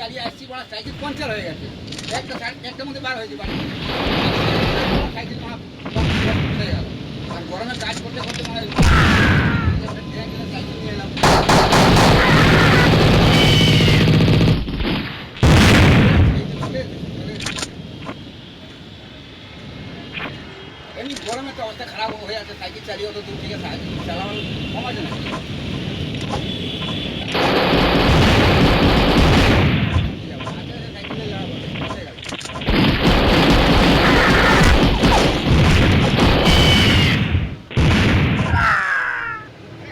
চালিয়ে আসছি বড় সাইকেল পাঞ্চার হয়ে গেছে একটার মধ্যে বার হয়েছে বাড়ি সাইকেল হয়ে গেল আর গরমে কাজ করতে করতে মানে সাইকেল নিয়ে এলাম এমনি গরমে তো অবস্থা খারাপ হয়ে আছে সাইকেল চালিয়ে অত দূর থেকে সাইকেল চালানো কম আছে না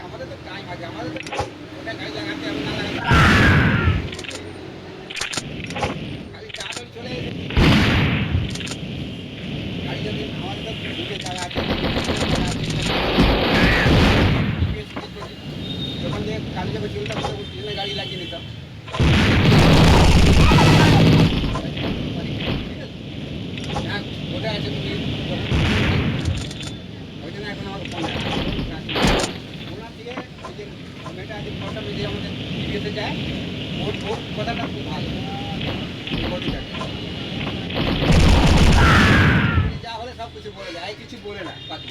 আমাদের তো টাইম আছে আমাদের তো ওটা গাড়ি লাগাতে হবে না লাগাতে খালি তাড়াতাড়ি চলে এসে গাড়ি যদি আমাদের তো ঢুকে জায়গা আছে যখন যে গাড়ি যাবে চিন্তা করতে পিছনে গাড়ি লাগিয়ে নিতাম হ্যাঁ ওটা আছে তুমি ওই জন্য এখন আমার ফোন ওনার থেকে ওই যে মেয়েটা আছে ফোনটা মিলিয়ে আমাদের বিয়েতে যায় ওর কথাটা খুব ভালো বডিটাকে যা হলে সব কিছু বলে যায় কিছু বলে না বাকি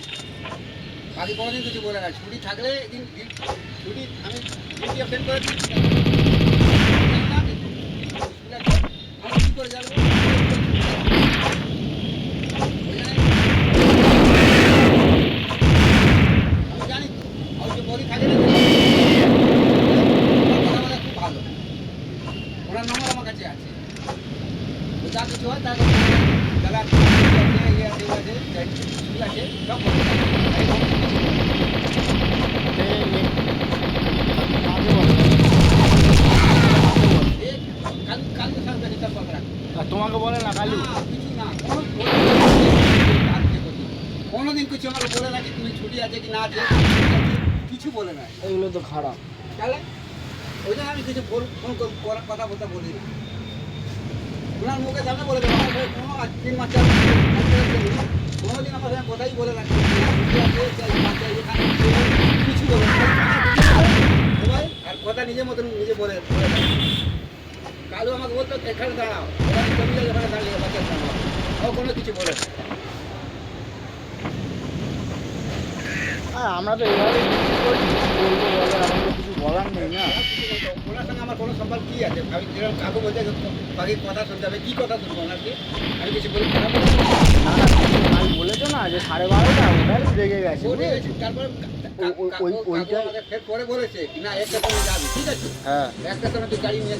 বাকি কোনোদিন কিছু বলে না ছুটি থাকলে দিন ছুটি আমি ডিউটি অ্যাটেন্ড করে আমি কী করে যাবো আমি জানি তো আর যে বডি থাকে না কথা বলা খুব ভালো ওনার নম্বর আমার কাছে আছে ও যা কিছু হয় তাকে দাদা আছে ইয়ে আছে ও আছে ঠিক আছে সব তোমাকে বলে না কালু কিছু না কোনোদিন কিছু আমাকে বলে না কি তুমি ছুটি আছে কি না আছে কিছু বলে না এগুলো তো খারাপ তাহলে ওই জন্য আমি কিছু ফোন কথা বলতে বলি না ওনার মুখে সামনে বলে দেবো আমার কোনো 3 মাস 4 মাস কোনোদিন আমার সঙ্গে কথাই বলে না কিছু বলে না আর কথা নিজের মতন নিজে বলে কালু আমাকে বলতো এখানে দাঁড়াও ওখানে জমি যায় ওখানে দাঁড়িয়ে বাচ্চা দাঁড়াও ও কোনো কিছু বলে না আমরা তো এইভাবে বলবো বলে আমাদের কিছু বলার নেই না ওনার সঙ্গে আমার কোনো সম্পর্ক কী আছে আমি যেরকম কাকু বলতে বাকি কথা শুনতে হবে কী কথা শুনবো ওনাকে আমি কিছু বলি খারাপ আমি বলেছো না যে 12:30টা ওটাই রেগে গেছে তারপর ওইটা ফের পরে বলেছে না একটা সময় যাবি ঠিক আছে হ্যাঁ একটা সময় তুই গাড়ি নিয়ে